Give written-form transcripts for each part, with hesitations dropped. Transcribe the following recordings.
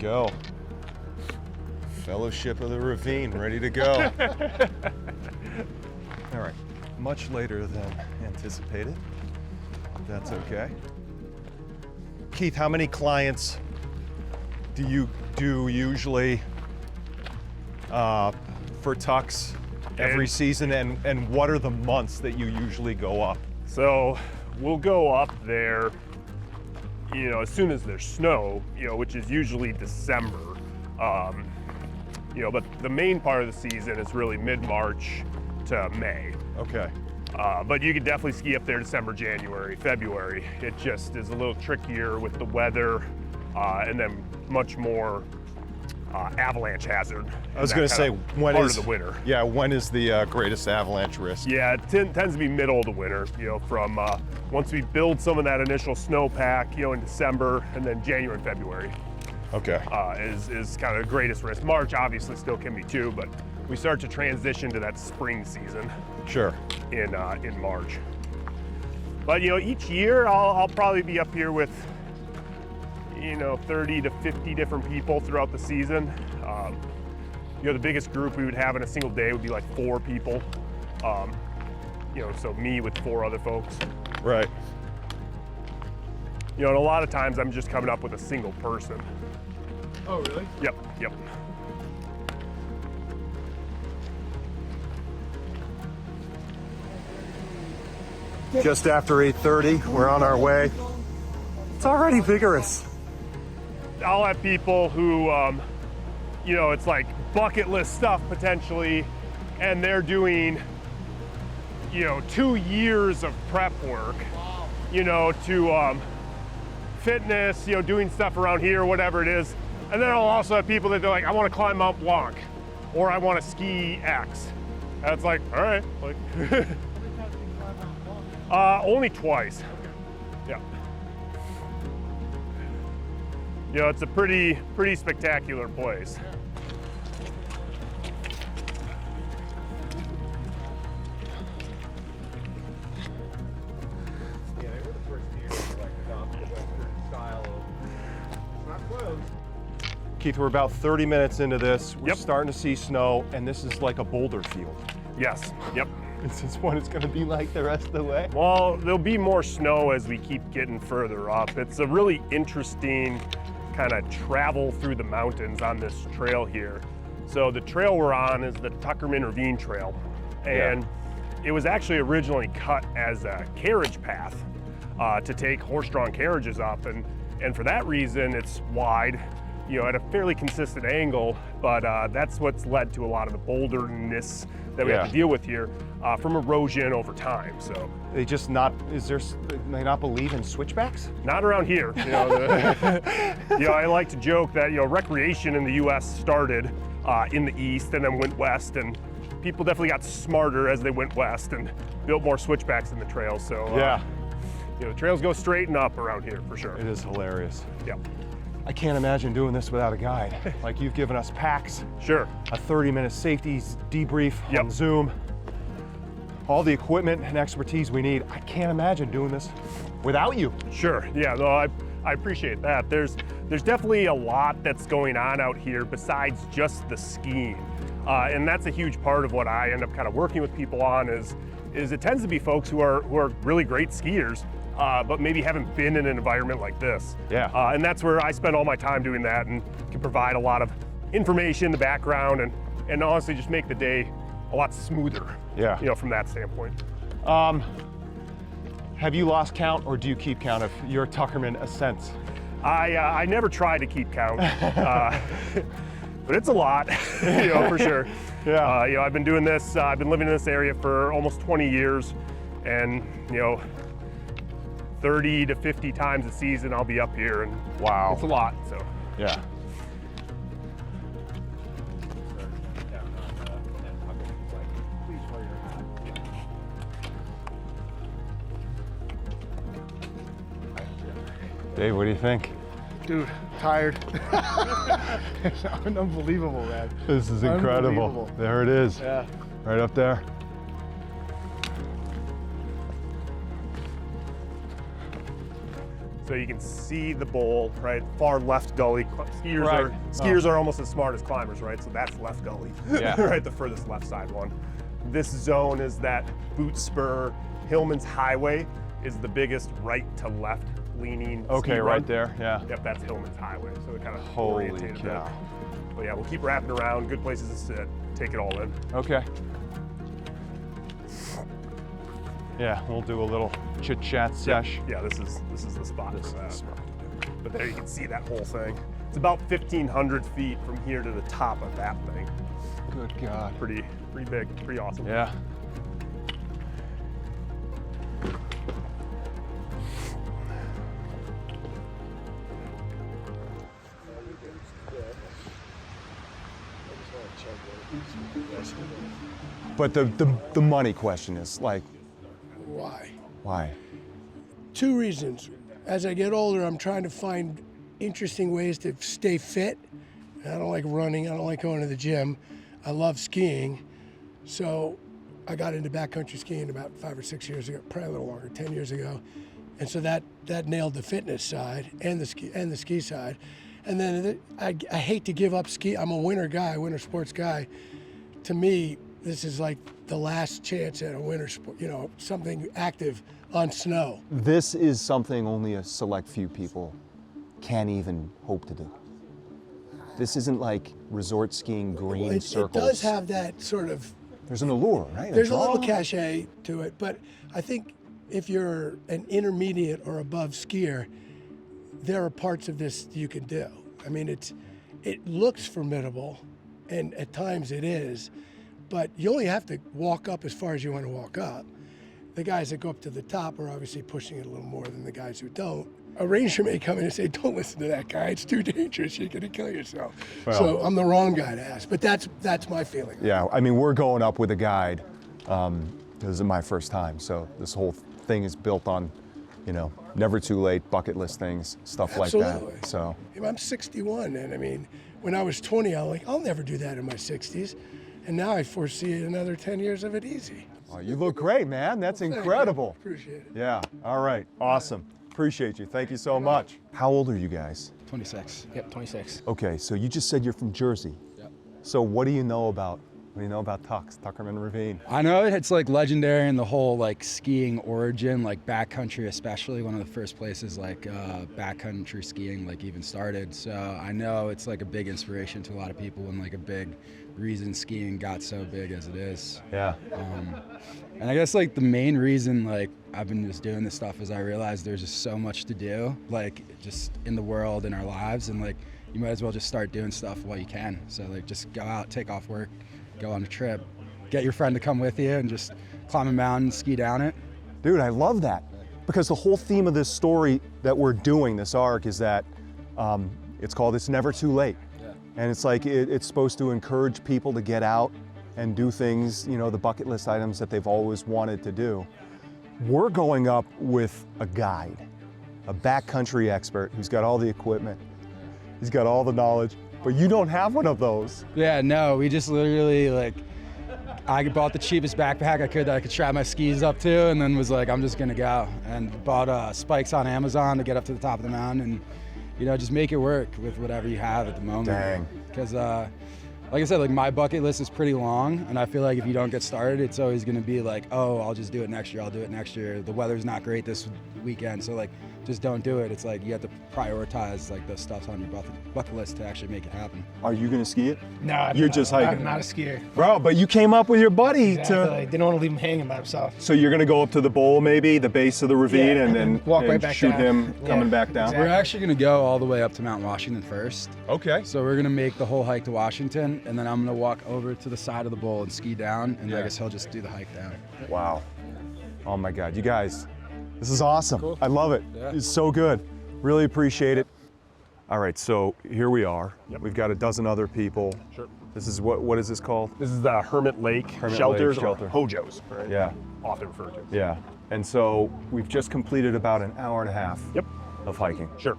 go. Fellowship of the Ravine, ready to go. All right, much later than anticipated. That's okay. Keith, how many clients do you do usually for Tucks every season, and what are the months that you usually go up? So we'll go up there, as soon as there's snow, which is usually December. But the main part of the season is really mid-March to May. Okay. But you can definitely ski up there December, January, February. It just is a little trickier with the weather, and then much more avalanche hazard. I was going to say, when part is of the winter? Yeah, when is the greatest avalanche risk? Yeah, it tends to be middle of the winter. From once we build some of that initial snowpack, in December, and then January and February. Okay. Is kind of the greatest risk. March obviously still can be too, but we start to transition to that spring season. Sure. In March. But each year I'll probably be up here with 30 to 50 different people throughout the season. The biggest group we would have in a single day would be like 4 people. So me with 4 other folks. Right. And a lot of times I'm just coming up with a single person. Oh, really? Yep. Just after 8:30, we're on our way. It's already vigorous. I'll have people who, it's like bucket list stuff potentially, and they're doing, 2 years of prep work, to fitness, doing stuff around here, whatever it is. And then I'll also have people that they're like, I want to climb Mount Blanc, or I want to ski X. And it's like, all right, like, only twice. Yeah. It's a pretty spectacular place. Yeah, they were the first year to adopt the Western style of, it's not closed. Keith, we're about 30 minutes into this. We're starting to see snow, and this is like a boulder field. Yes, yep. Is this what it's going to be like the rest of the way? Well, there'll be more snow as we keep getting further up. It's a really interesting kind of travel through the mountains on this trail here. So the trail we're on is the Tuckerman Ravine trail. And it was actually originally cut as a carriage path to take horse-drawn carriages up. And for that reason, it's wide, at a fairly consistent angle, but that's what's led to a lot of the boulderness that we have to deal with here from erosion over time. So They not believe in switchbacks? not around here. I like to joke that recreation in the U.S. started in the east and then went west, and people definitely got smarter as they went west and built more switchbacks in the trails. So the trails go straight and up around here for sure. It is hilarious. Yeah. I can't imagine doing this without a guide. Like, you've given us packs, Sure. a 30-minute safety debrief on Zoom, all the equipment and expertise we need. I can't imagine doing this without you. Sure. Yeah. No, I appreciate that. There's definitely a lot that's going on out here besides just the skiing, and that's a huge part of what I end up kind of working with people on. Is it tends to be folks who are really great skiers, but maybe haven't been in an environment like this. Yeah. And that's where I spend all my time doing that, and can provide a lot of information in the background, and honestly just make the day a lot smoother. Yeah. From that standpoint. Have you lost count, or do you keep count of your Tuckerman ascents? I never try to keep count, but it's a lot, for sure. Yeah. I've been doing this. I've been living in this area for almost 20 years, and 30 to 50 times a season I'll be up here, and Wow. it's a lot. So Yeah. Dave, what do you think? Dude, tired. Unbelievable, man. This is incredible. Unbelievable. There it is. Yeah. Right up there. So you can see the bowl, right? Far left gully. Right. Skiers are almost as smart as climbers, right? So that's left gully, Yeah. right? The furthest left side one. This zone is that boot spur. Hillman's Highway is the biggest right to left leaning ski Okay, run. right there, yeah. Yep, that's Hillman's Highway. So it kind of Holy orientated cow. that. But yeah, we'll keep wrapping around. Good places to sit. Take it all in. Okay. Yeah, we'll do a little chit chat sesh. Yeah, this is the spot This for is that. the spot to do. But there you can see that whole thing. It's about 1,500 feet from here to the top of that thing. Good God. Pretty big, pretty awesome. Yeah. But the money question is like, Why? why? Two reasons. As I get older, I'm trying to find interesting ways to stay fit. I don't like running. I don't like going to the gym. I love skiing. So I got into backcountry skiing about 5 or 6 years ago, probably a little longer, 10 years ago. And so that nailed the fitness side and the ski side. And then I hate to give up ski. I'm a winter guy, winter sports guy. To me, this is like the last chance at a winter sport, something active on snow. This is something only a select few people can even hope to do. This isn't like resort skiing green It circles. does have that sort of, There's an allure, right? there's a little draw? cachet to it, but I think if you're an intermediate or above skier, there are parts of this you can do. I mean, it looks formidable, and at times it is, but you only have to walk up as far as you want to walk up. The guys that go up to the top are obviously pushing it a little more than the guys who don't. A ranger may come in and say, don't listen to that guy, it's too dangerous, you're gonna kill yourself. Well- So I'm the wrong guy to ask, but that's my feeling. Yeah, I mean, we're going up with a guide. This is my first time, so this whole thing is built on, never too late, bucket list things, stuff like Absolutely. that. So, I'm 61, and I mean, when I was 20, I was like, I'll never do that in my 60s. And now I foresee another 10 years of it easy. well, you look great, man. That's Thank you. incredible. Appreciate it. Yeah, all right, awesome. Appreciate you. Thank you so much. How old are you guys? 26. Yep, 26. Okay, so you just said you're from Jersey. Yep. So what do you know about Tuckerman Ravine? I know it's like legendary in the whole like skiing origin, like backcountry especially, one of the first places like backcountry skiing like even started. So I know it's like a big inspiration to a lot of people and like a big reason skiing got so big as it is. Yeah. And I guess like the main reason like I've been just doing this stuff is I realized there's just so much to do, like just in the world, in our lives, and like you might as well just start doing stuff while you can. So like just go out, take off work, go on a trip, get your friend to come with you and just climb a mountain, ski down it. Dude, I love that. Because the whole theme of this story that we're doing, this arc, is that it's called It's Never Too Late. Yeah. And it's like, it's supposed to encourage people to get out and do things, the bucket list items that they've always wanted to do. We're going up with a guide, a backcountry expert who's got all the equipment, he's got all the knowledge, but you don't have one of those. Yeah, no, we just literally like, I bought the cheapest backpack I could that I could strap my skis up to, and then was like, I'm just gonna go. And bought spikes on Amazon to get up to the top of the mountain and, just make it work with whatever you have at the moment. Dang. Because, like I said, like my bucket list is pretty long, and I feel like if you don't get started, it's always gonna be like, oh, I'll just do it next year, I'll do it next year. The weather's not great this weekend, so like, just don't do it. It's like you have to prioritize like the stuff on your bucket list to actually make it happen. Are you gonna ski it? No, You're just hiking. I'm not a skier. Bro, but you came up with your buddy Exactly. Didn't want to leave him hanging by himself. So you're gonna go up to the bowl maybe, the base of the ravine, Yeah, and then walk right and back shoot down. him Yeah, coming back down? exactly. We're actually gonna go all the way up to Mount Washington first. Okay. So we're gonna make the whole hike to Washington, and then I'm gonna walk over to the side of the bowl and ski down, and Yeah. I guess he'll just do the hike down. Wow. Oh my God, you guys, this is awesome. Cool. I love it. Yeah. It's so good. Really appreciate it. All right, so here we are. Yep. We've got a dozen other people. Sure. This is what is this called? This is the Hermit Lake Hermit shelters, Lake shelter. or hojos, right? Yeah. Often referred to. Yeah. And so we've just completed about an hour and a half Yep. of hiking. Sure.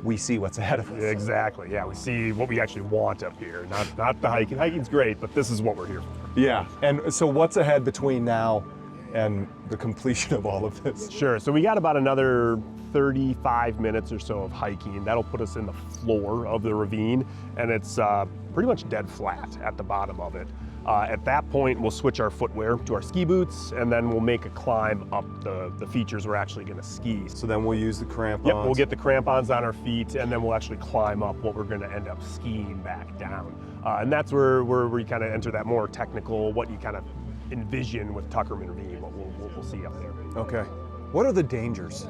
We see what's ahead of us. Exactly. Yeah, we see what we actually want up here, not the hiking. Hiking's great, but this is what we're here for. Yeah. And so what's ahead between now and the completion of all of this? Sure. So we got about another 35 minutes or so of hiking. That'll put us in the floor of the ravine, and it's pretty much dead flat at the bottom of it. At that point, we'll switch our footwear to our ski boots, and then we'll make a climb up the features we're actually gonna ski. So then we'll use the crampons. Yep, we'll get the crampons on our feet, and then we'll actually climb up what we're gonna end up skiing back down. And that's where you kind of enter that more technical, what you kind of envision with Tuckerman Ravine, what we'll see up there. Okay. What are the dangers?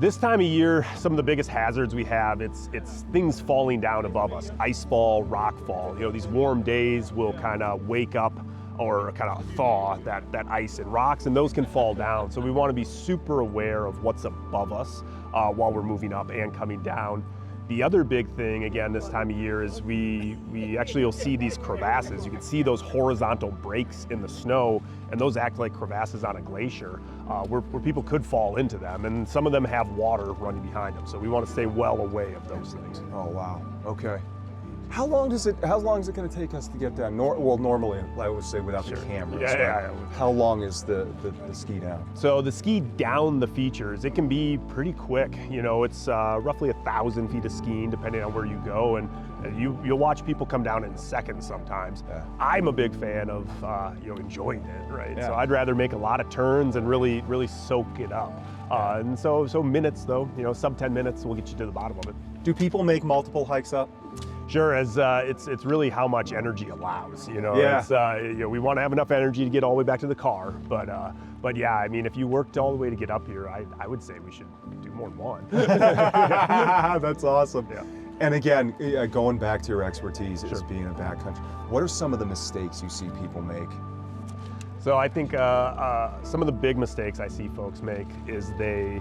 This time of year, some of the biggest hazards we have, it's things falling down above us, ice fall, rock fall. You know, these warm days will kind of wake up or kind of thaw that ice and rocks, and those can fall down. So we want to be super aware of what's above us while we're moving up and coming down. The other big thing, again, this time of year is we actually will see these crevasses. You can see those horizontal breaks in the snow, and those act like crevasses on a glacier where people could fall into them, and some of them have water running behind them. So we want to stay well away of those things. Oh, wow. Okay. How long is it going to take us to get down? Well, normally, I would say without the cameras. Yeah. How long is the ski down? So the ski down the features, it can be pretty quick. You know, it's roughly 1,000 feet of skiing depending on where you go, and you'll watch people come down in seconds sometimes. Yeah. I'm a big fan of enjoying it, right? Yeah. So I'd rather make a lot of turns and really soak it up. And so minutes though, sub 10 minutes will get you to the bottom of it. Do people make multiple hikes up? Sure, as it's really how much energy allows. Yeah. It's, we want to have enough energy to get all the way back to the car, but yeah, I mean, if you worked all the way to get up here, I would say we should do more than one. That's awesome. Yeah. And again, going back to your expertise as being a backcountry, what are some of the mistakes you see people make? So I think some of the big mistakes I see folks make is they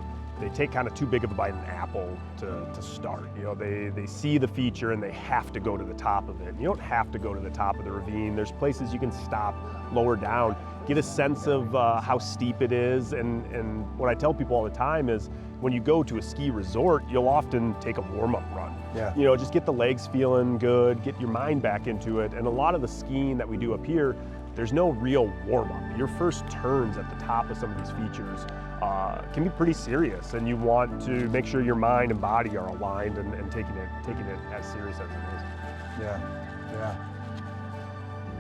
take kind of too big of a bite of an apple to start. They see the feature and they have to go to the top of it. You don't have to go to the top of the ravine. There's places you can stop lower down, get a sense of how steep it is. And what I tell people all the time is when you go to a ski resort, you'll often take a warm-up run. Yeah. Just get the legs feeling good, get your mind back into it. And a lot of the skiing that we do up here, there's no real warm-up. Your first turns at the top of some of these features can be pretty serious, and you want to make sure your mind and body are aligned and taking it as serious as it is. Yeah.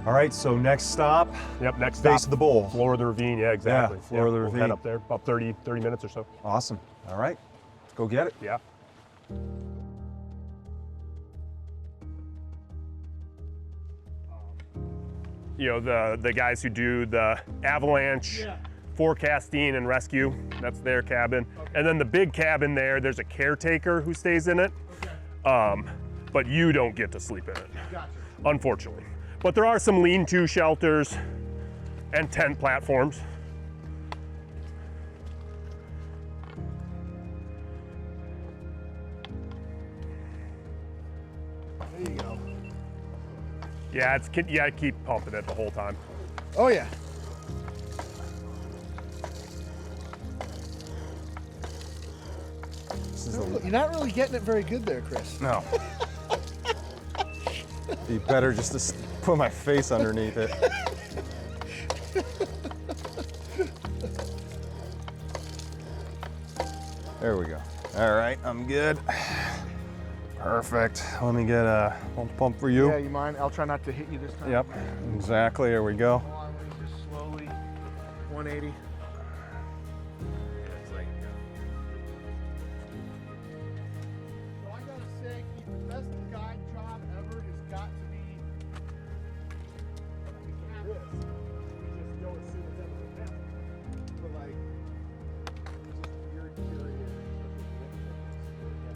All right, so next stop. Yep, next stop. Base of the bowl. Floor of the ravine, yeah, exactly. Yeah, floor of the We'll ravine. head up there, about 30 minutes or so. Awesome. All right, let's go get it. Yeah. The guys who do the avalanche forecasting and rescue, that's their cabin. Okay. And then the big cabin there's a caretaker who stays in it. Okay. But you don't get to sleep in it, gotcha. Unfortunately. But there are some lean-to shelters and tent platforms. There you go. Yeah, you gotta keep pumping it the whole time. Oh yeah. You're not really getting it very good there, Chris. No. Be better just to put my face underneath it. There we go. All right, I'm good. Perfect. Let me get a pump for you. Yeah, you mind? I'll try not to hit you this time. Yep, exactly. There we go. Hold on, let me just slowly. 180. So I gotta say, the best guide job ever has got to be this. You just don't see it ever happen. But like, just weird curious.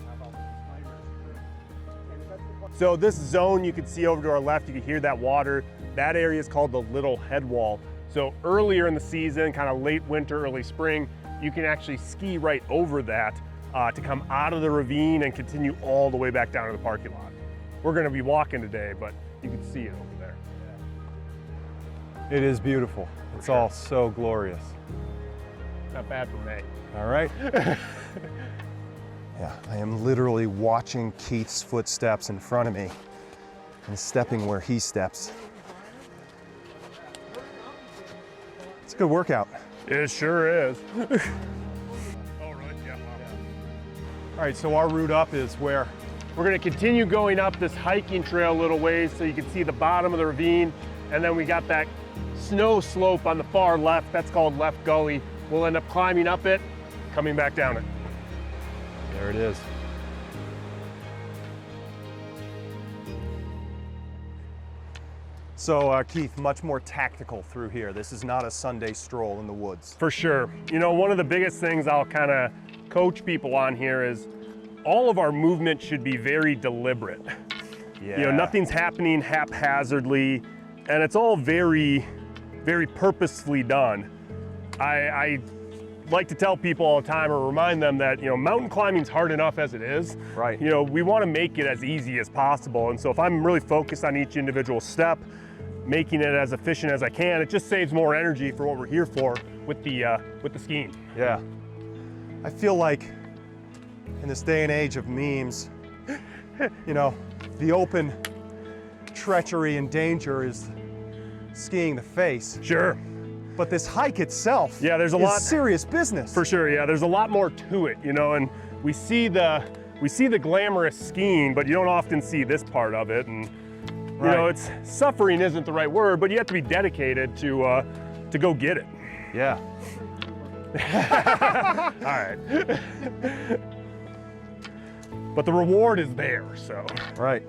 How about timers? And that's the So this zone you can see over to our left, you can hear that water. That area is called the Little Head Wall. So earlier in the season, kind of late winter, early spring, you can actually ski right over that to come out of the ravine and continue all the way back down to the parking lot. We're gonna be walking today, but you can see it over there. It is beautiful. It's all so glorious. Not bad for me. All right. Yeah, I am literally watching Keith's footsteps in front of me and stepping where he steps. It's a good workout. It sure is. Oh, right, yeah. All right, so our route up is where? We're gonna continue going up this hiking trail a little ways so you can see the bottom of the ravine. And then we got that snow slope on the far left. That's called Left Gully. We'll end up climbing up it, coming back down it. There it is. So Keith, much more tactical through here. This is not a Sunday stroll in the woods. For sure. You know, one of the biggest things I'll kind of coach people on here is all of our movement should be very deliberate. Yeah. You know, nothing's happening haphazardly, and it's all very, very purposefully done. I like to tell people all the time or remind them that, you know, mountain climbing's hard enough as it is. Right. You know, we want to make it as easy as possible. And so if I'm really focused on each individual step, making it as efficient as I can, it just saves more energy for what we're here for with the skiing. Yeah. I feel like in this day and age of memes, you know, the open treachery and danger is skiing the face. Sure. But this hike itself, yeah, there's a is lot serious business. For sure, yeah, there's a lot more to it, you know, and we see the glamorous skiing, but you don't often see this part of it. And you know, it's suffering isn't the right word, but you have to be dedicated to go get it. Yeah. All right. But the reward is there, so. Right.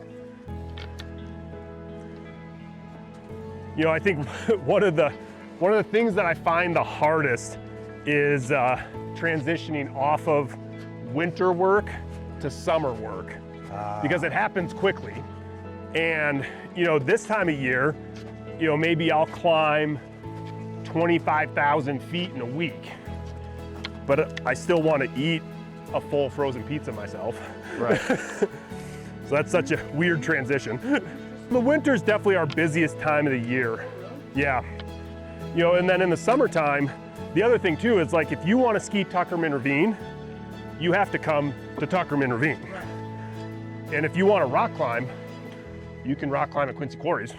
You know, I think one of the things that I find the hardest is transitioning off of winter work to summer work because it happens quickly. And, you know, this time of year, you know, maybe I'll climb 25,000 feet in a week, but I still want to eat a full frozen pizza myself. Right. So that's such a weird transition. The winter's definitely our busiest time of the year. Yeah. You know, and then in the summertime, the other thing too is like if you want to ski Tuckerman Ravine, you have to come to Tuckerman Ravine. And if you want to rock climb, you can rock climb at Quincy Quarries.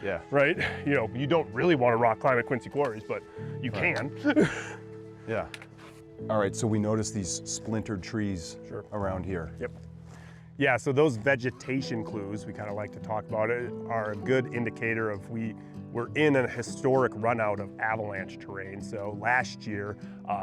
Yeah. Right? You know, you don't really want to rock climb at Quincy Quarries, but you can. Yeah. All right, so we noticed these splintered trees around here. Yep. Yeah, so those vegetation clues, we kind of like to talk about it, are a good indicator of we're in a historic run out of avalanche terrain. So last year,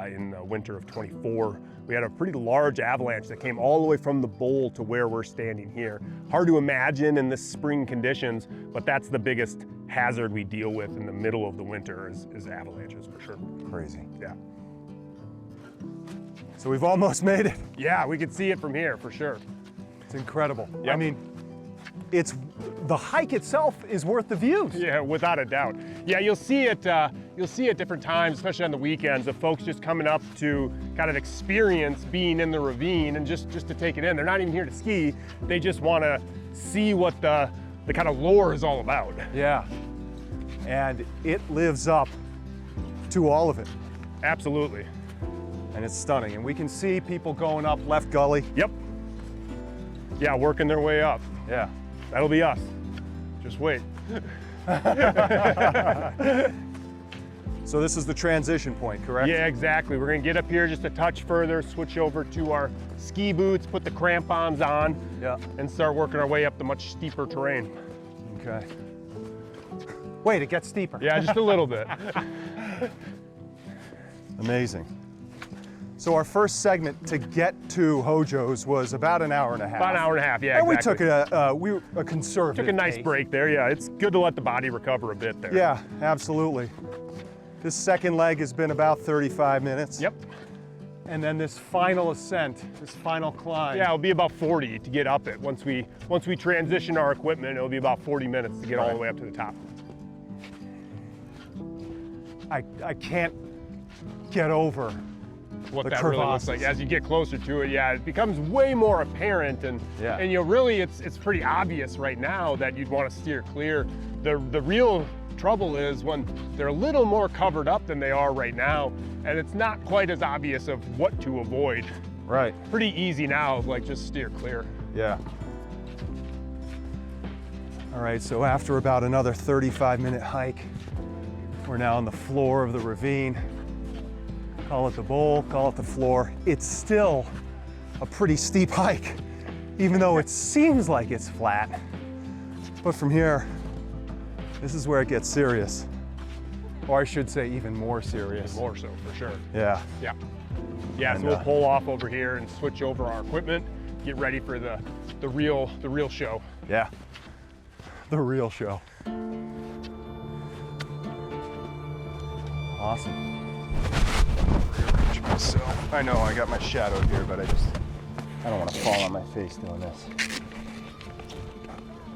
in the winter of 24, we had a pretty large avalanche that came all the way from the bowl to where we're standing here. Hard to imagine in this spring conditions, but that's the biggest hazard we deal with in the middle of the winter is avalanches for sure. Crazy. Yeah. So we've almost made it. Yeah, we could see it from here for sure. It's incredible. Yep. I mean, the hike itself is worth the views. Yeah, without a doubt. Yeah, you'll see it different times, especially on the weekends, of folks just coming up to kind of experience being in the ravine and just to take it in. They're not even here to ski. They just want to see what the kind of lore is all about. Yeah. And it lives up to all of it. Absolutely. And it's stunning. And we can see people going up Left Gully. Yep. Yeah, working their way up. Yeah. That'll be us. Just wait. So this is the transition point, correct? Yeah, exactly. We're gonna get up here just a touch further, switch over to our ski boots, put the crampons on, and start working our way up the much steeper terrain. Okay. Wait, it gets steeper. Yeah, just a little bit. Amazing. So our first segment to get to Hojo's was about an hour and a half. About an hour and a half, yeah, and exactly. we took a conservative Took a nice pace. break there, yeah. It's good to let the body recover a bit there. Yeah, absolutely. This second leg has been about 35 minutes. Yep. And then this final ascent, this final climb. Yeah, it'll be about 40 to get up it. Once we transition our equipment, it'll be about 40 minutes to get all the way up to the top. I can't get over what the that really looks like. As you get closer to it, yeah, it becomes way more apparent, and you know, really it's pretty obvious right now that you'd want to steer clear. The real trouble is when they're a little more covered up than they are right now, and it's not quite as obvious of what to avoid. Right. Pretty easy now, like just steer clear. Yeah. All right, so after about another 35-minute hike, we're now on the floor of the ravine. Call it the bowl, call it the floor. It's still a pretty steep hike, even though it seems like it's flat. But from here, this is where it gets serious. Or I should say even more serious. More so, for sure. Yeah. Yeah. Yeah, And, so we'll pull off over here and switch over our equipment, get ready for the real show. Yeah. The real show. Awesome. Rearrange myself. I know I got my shadow here, but I don't want to fall on my face doing this.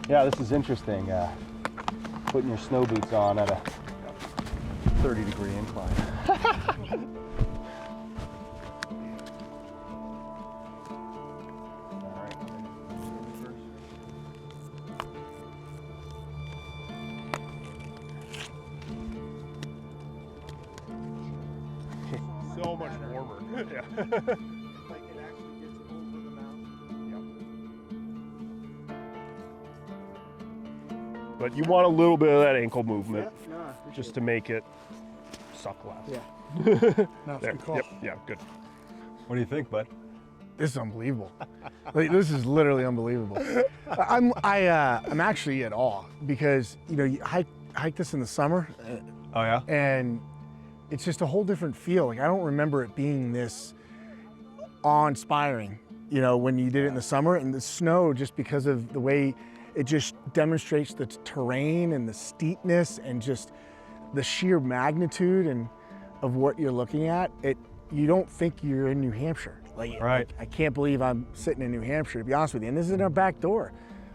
Yeah, this is interesting. Putting your snow boots on at a 30-degree incline. So much warmer. Yeah. Like it actually gets over the mountain. But you want a little bit of that ankle movement No, just to make it suck less. Yeah. No, There. good call. Yep. Yeah, good. What do you think, bud? This is unbelievable. Like, this is literally unbelievable. I'm actually at awe because you hike this in the summer, Oh yeah? and it's just a whole different feel. Like I don't remember it being this awe-inspiring. When you did it in the summer, and the snow, just because of the way it just demonstrates the terrain and the steepness and just the sheer magnitude and of what you're looking at. You don't think you're in New Hampshire. Like, Right. I can't believe I'm sitting in New Hampshire, to be honest with you. And this is in our back door.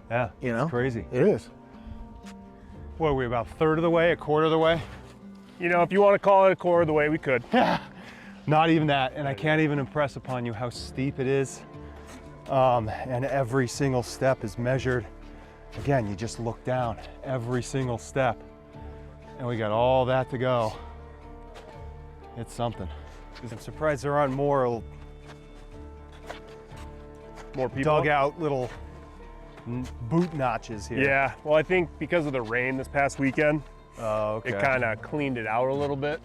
Yeah. It's crazy. It is. What are we, about a third of the way, a quarter of the way? If you want to call it a quarter of the way, we could. Not even that, and I can't even impress upon you how steep it is. And every single step is measured. Again, you just look down, every single step. And we got all that to go. It's something. I'm surprised there aren't more More people. dugout little boot notches here. Yeah, well, I think because of the rain this past weekend, Oh, okay. it kind of cleaned it out a little bit.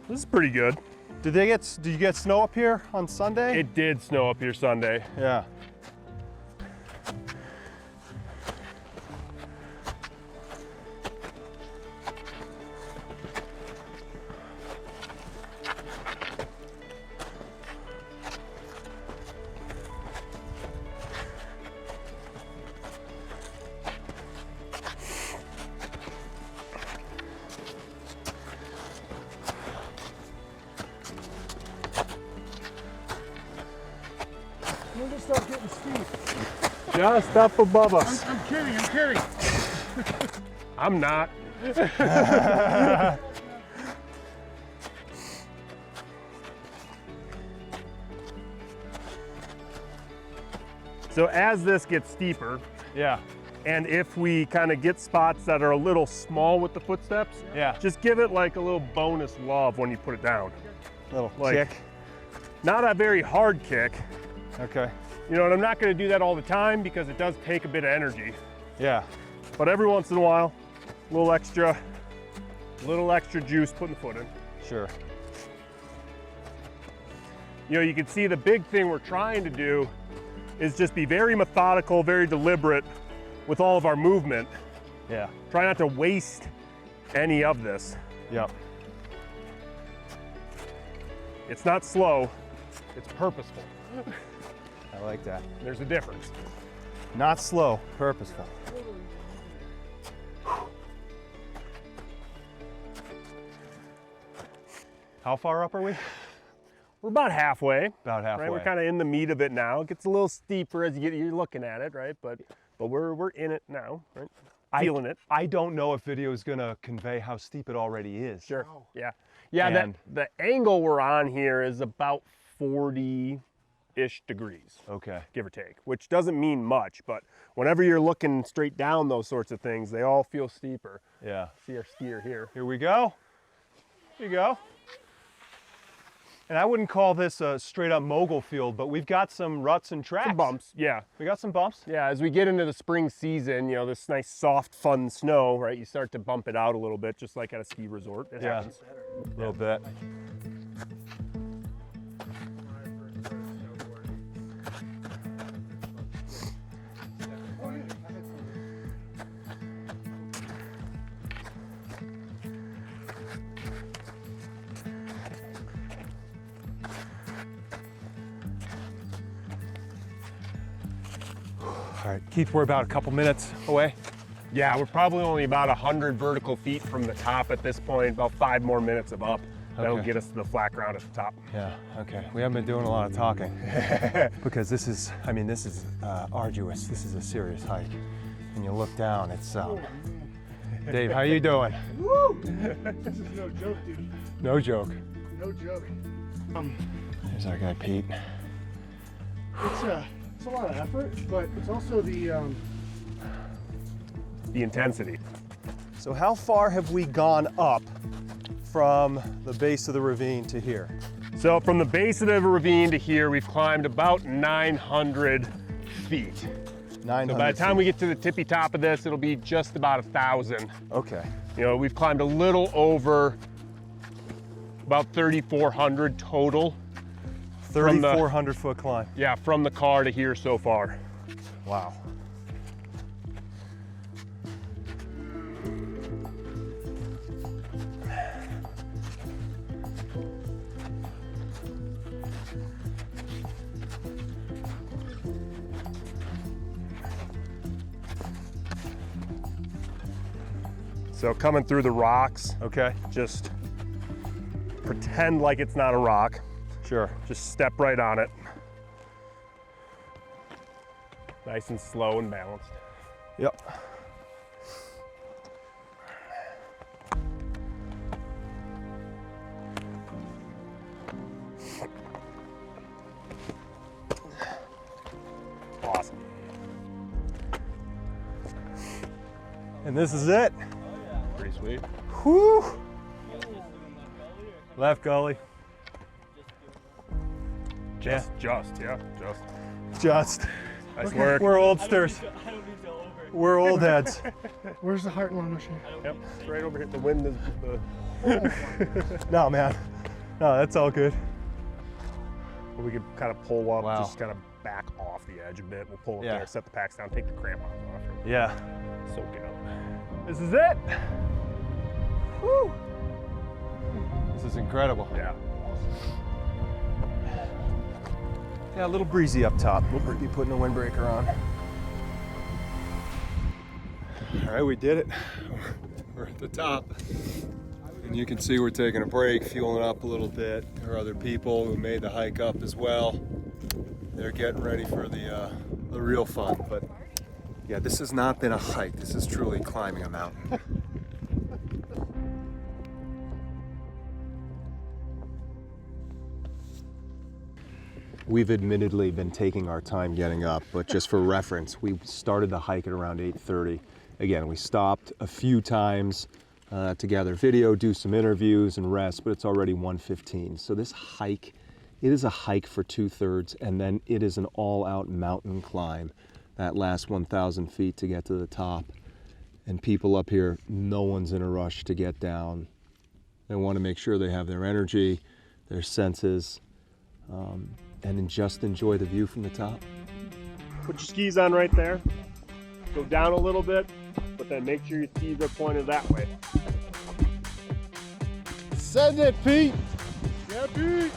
This is pretty good. Did you get snow up here on Sunday? It did snow up here Sunday. Yeah. When does it start getting steep? Just up above us. I'm kidding. I'm not. So as this gets steeper, Yeah. and if we kind of get spots that are a little small with the footsteps, Yeah. just give it like a little bonus love when you put it down. Little Like- kick. Not a very hard kick. Okay. And I'm not going to do that all the time because it does take a bit of energy. Yeah. But every once in a while, a little extra juice putting the foot in. Sure. You can see the big thing we're trying to do is just be very methodical, very deliberate with all of our movement. Yeah. Try not to waste any of this. Yep. It's not slow, it's purposeful. I like that. There's a difference. Not slow, purposeful. How far up are we? We're about halfway. About halfway. Right, we're kind of in the meat of it now. It gets a little steeper as you're looking at it, right? But we're in it now, right? Feeling it. I don't know if video is going to convey how steep it already is. Sure. Yeah. Yeah. And- The angle we're on here is about 40-ish degrees, Okay. give or take, which doesn't mean much, but whenever you're looking straight down those sorts of things, they all feel steeper. Yeah. See our skier here. Here we go. Here you go. And I wouldn't call this a straight up mogul field, but we've got some ruts and tracks. Some bumps. Yeah. We got some bumps. Yeah, as we get into the spring season, this nice soft, fun snow, right? You start to bump it out a little bit, just like at a ski resort. It Yeah. happens. A little bit. All right, Keith, we're about a couple minutes away. Yeah, we're probably only about 100 vertical feet from the top at this point, about 5 more minutes of up. That'll Okay. get us to the flat ground at the top. Yeah, okay. We haven't been doing a lot of talking because this is, I mean, this is arduous. This is a serious hike. And you look down, it's, Dave, how you doing? Woo! This is no joke, dude. No joke. No joke. There's our guy, Pete. It's a lot of effort, but it's also the intensity. So how far have we gone up from the base of the ravine to here? So from the base of the ravine to here, we've climbed about 900 feet. 900 So by the time feet. we get to the tippy top of this, it'll be just about 1,000. Okay. You know, we've climbed a little over about 3,400 total. 3,400 foot climb. Yeah, from the car to here so far. Wow. So coming through the rocks, Okay. just pretend like it's not a rock. Sure. Just step right on it. Nice and slow and balanced. Yep. Awesome. And this is it. Pretty sweet. Whew. Left gully. Just. Just. Nice work. We're oldsters. We're old heads. where's the heart monitor? Yep, it's right over here. The wind is the. No, man. No, that's all good. We could kind of pull up, Wow. just kind of back off the edge a bit. We'll pull up Yeah. there, set the packs down, take the crampons off, and Yeah. soak it up. This is it. Whew. This is incredible. Yeah. Yeah, a little breezy up top. We'll be putting a windbreaker on. All right, we did it. We're at the top. And you can see we're taking a break, fueling up a little bit. There are other people who made the hike up as well. They're getting ready for the real fun. But yeah, this has not been a hike. This is truly climbing a mountain. We've admittedly been taking our time getting up, but just for reference, we started the hike at around 8:30. Again, we stopped a few times to gather video, do some interviews and rest, but it's already 1:15. So this hike, it is a hike for 2/3, and then it is an all-out mountain climb, that last 1,000 feet to get to the top. And people up here, no one's in a rush to get down. They want to make sure they have their energy, their senses, and just enjoy the view from the top. Put your skis on right there. Go down a little bit, but then make sure your skis are pointed that way. Send it, Pete! Yeah, Pete!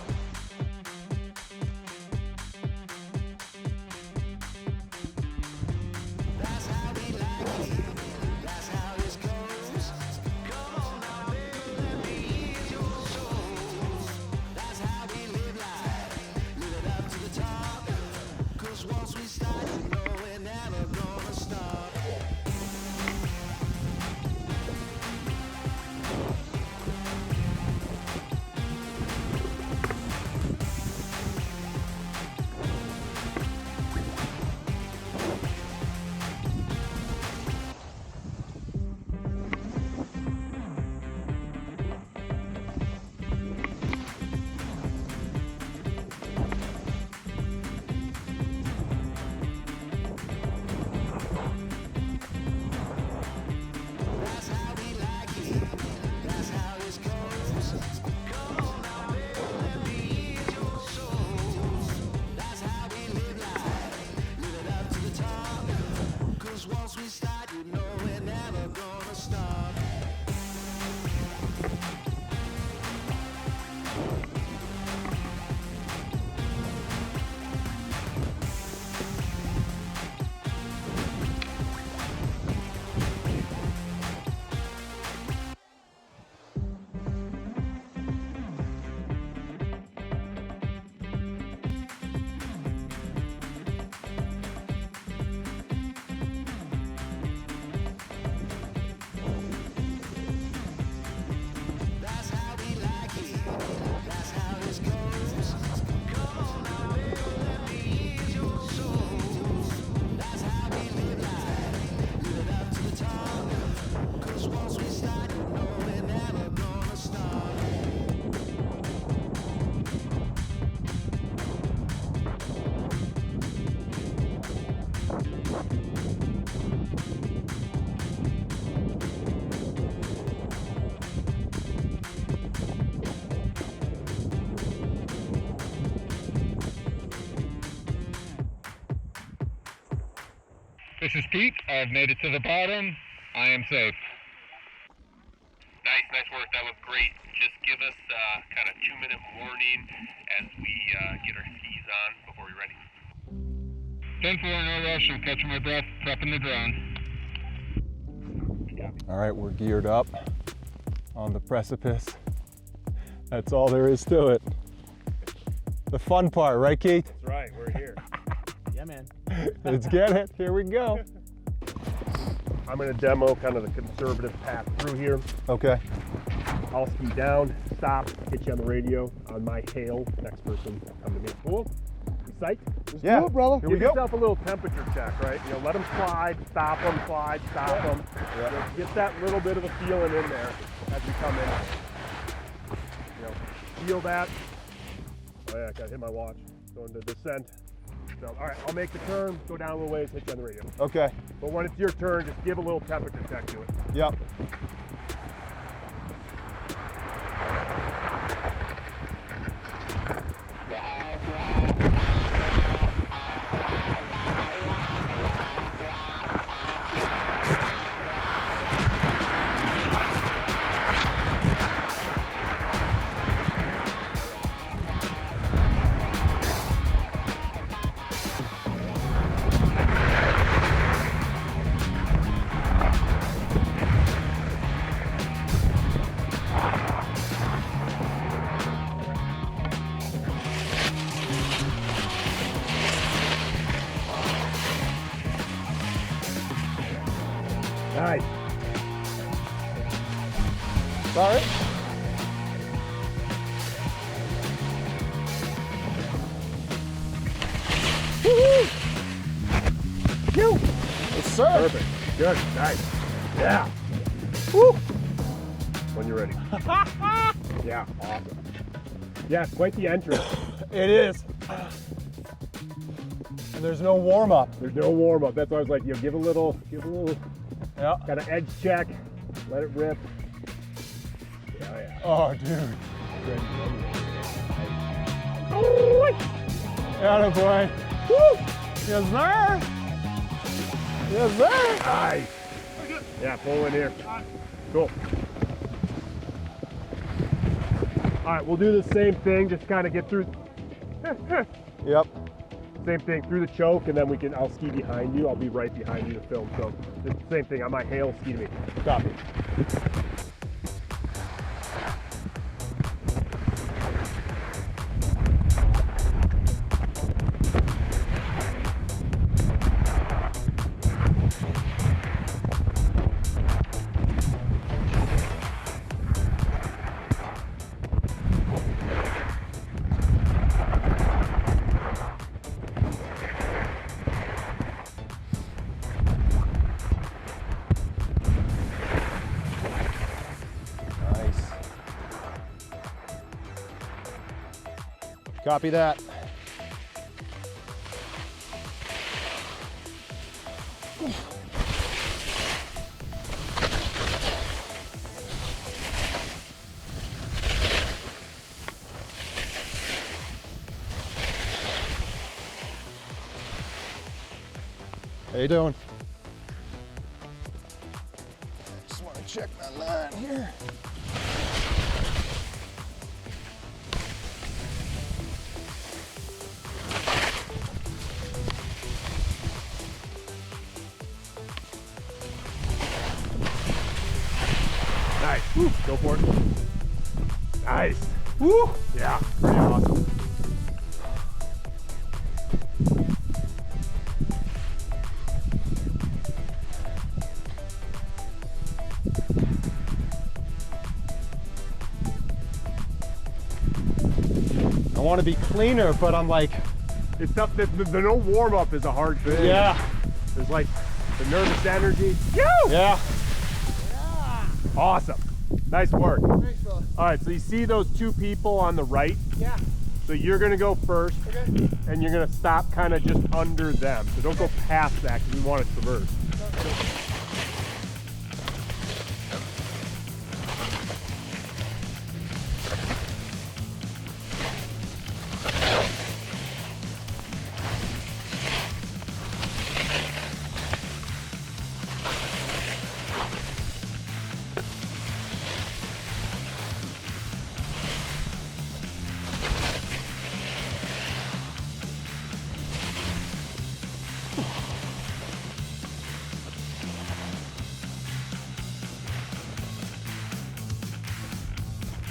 This is Pete. I've made it to the bottom. I am safe. Nice work. That was great. Just give us kind of 2-minute warning as we get our skis on before we're ready. 10-4, no rush. I'm catching my breath, prepping the drone. All right, we're geared up on the precipice. That's all there is to it. The fun part, right, Keith? That's right, we're here. Yeah, man. Let's get it. Here we go. I'm gonna demo kind of the conservative path through here. Okay. I'll ski down, stop, hit you on the radio on my hail. Next person come to me. Cool? You psyched? Yeah. do it, brother. Here we Give go. yourself a little temperature check, right? You know, let them slide, stop them, slide, stop them. Yeah. Get that little bit of a feeling in there as we come in. You know, feel that. Oh yeah, I gotta hit my watch. Going to descent. So, all right, I'll make the turn, go down a little ways, hit you on the radio. Okay. But when it's your turn, just give a little temperature check to it. Yep. Nice. All right. Yes, sir. Perfect. Good. Nice. Yeah. Woo. When you're ready. Yeah. Awesome. Yeah, it's quite the entrance. It is. And there's no warm up. There's no warm up. That's why I was like, you know, give a little Yeah. kind of edge check, let it rip. Yeah. Oh, dude. Atta boy. Woo! Yes, sir. Yes, sir. Nice. Yeah, pull in here. Cool. All right, we'll do the same thing. Just kind of get through. Yep. Same thing through the choke, and then I'll ski behind you. I'll be right behind you to film. So it's the same thing. On my hail, ski to me. Copy. Copy that. How you doing? Just want to check my line here. Nice. Woo. Go for it. Nice. Woo. Yeah. Pretty awesome. I want to be cleaner, but I'm like, It's tough. The no warm up is a hard thing. yeah, There's like the nervous energy. yeah. Awesome. Nice work. Thanks, fella. All right, so you see those two people on the right? Yeah. So you're gonna go first, and you're gonna stop kind of just under them. So don't go past that because we want to traverse.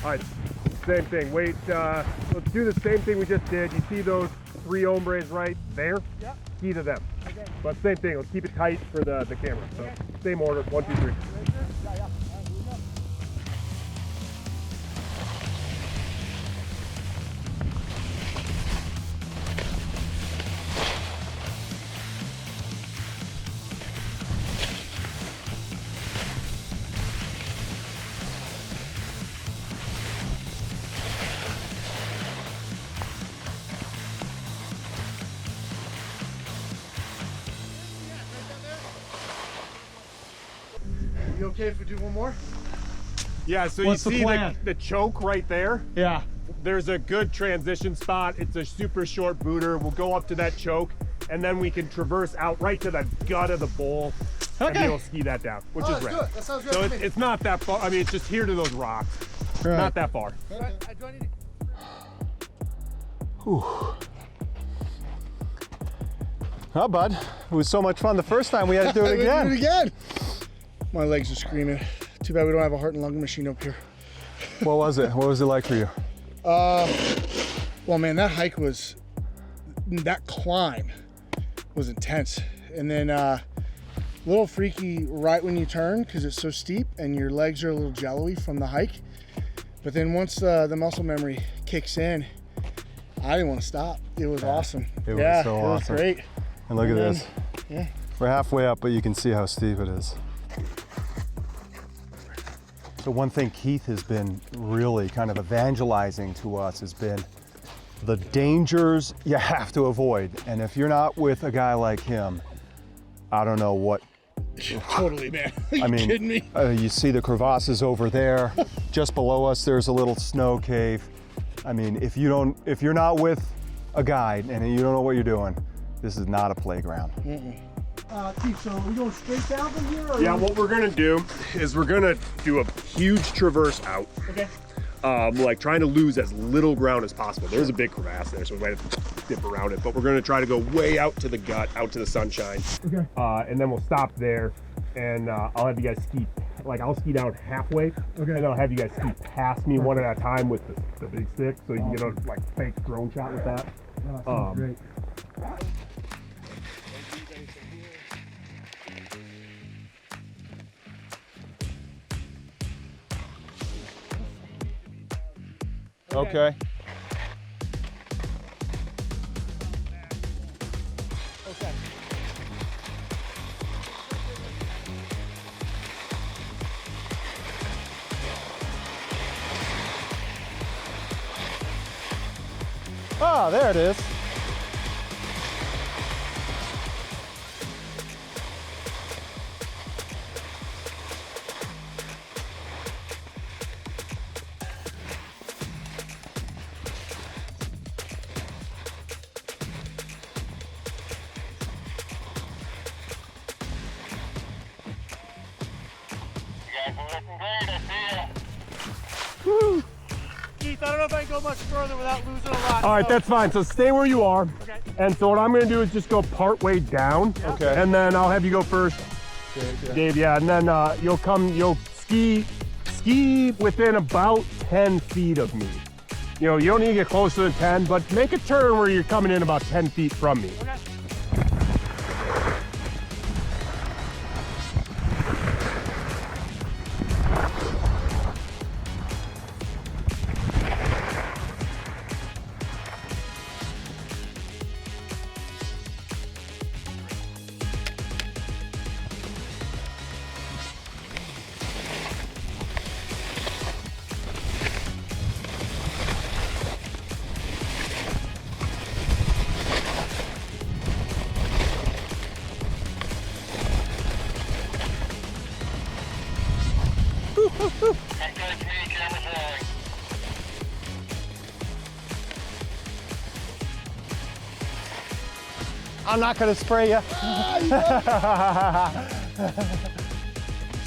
All right, same thing. Wait, let's do the same thing we just did. You see those 3 hombres right there? Yep. Key to them. Okay. But same thing, let's keep it tight for the camera. So Okay. same order, 1, 2, 3. Yeah, yeah. All right, here we go. You okay if we do one more? Yeah, so What's the you see plan? the choke right there? Yeah. There's a good transition spot. It's a super short booter. We'll go up to that choke, and then we can traverse out right to the gut of the bowl, and be able to ski that down, which is rad. That sounds good So to me. it's not that far. I mean, it's just here to those rocks. Not that far. Do I need to... Oh, bud, it was so much fun the first time. We had to do it Do it again. again. My legs are screaming. Too bad we don't have a heart and lung machine up here. What was it? What was it like for you? Well, man, that climb was intense. And then a little freaky right when you turn because it's so steep and your legs are a little jello-y from the hike. But then once the muscle memory kicks in, I didn't want to stop. It was awesome. It was so awesome. It was great. And look at And this. Yeah. We're halfway up, but you can see how steep it is. So one thing Keith has been really kind of evangelizing to us has been the dangers you have to avoid. And if you're not with a guy like him, I don't know what. Totally, man. Are you I mean, kidding me? You see the crevasses over there. Just below us, there's a little snow cave. I mean, if you're not with a guide and you don't know what you're doing, this is not a playground. Keith, so are we going straight down from here? Or Yeah, what we're gonna do is we're gonna do a huge traverse out. Okay. Like trying to lose as little ground as possible. There's a big crevasse there, so we might have to dip around it, but we're gonna try to go way out to the gut, out to the sunshine. Okay. And then we'll stop there, and I'll have you guys ski, like I'll ski down halfway, Okay. and I'll have you guys ski past me one at a time with the big stick, so you can get a like fake drone shot with that. Great. Okay. Okay. Ah, there it is. Keith, I don't know if I can go much further without losing a lot. All right, so- that's fine. So stay where you are. Okay. And so what I'm gonna do is just go part way down. Okay. And then I'll have you go first, Dave. Yeah. And then you'll ski within about 10 feet of me. You know, you don't need to get closer than 10, but make a turn where you're coming in about 10 feet from me. Okay. Come towards me, camera flowing. I'm not gonna spray you.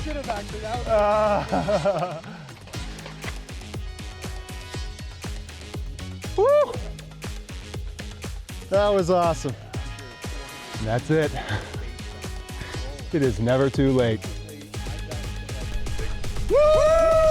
Should have acted out. Woo! That was awesome. And that's it. It is never too late. Woo!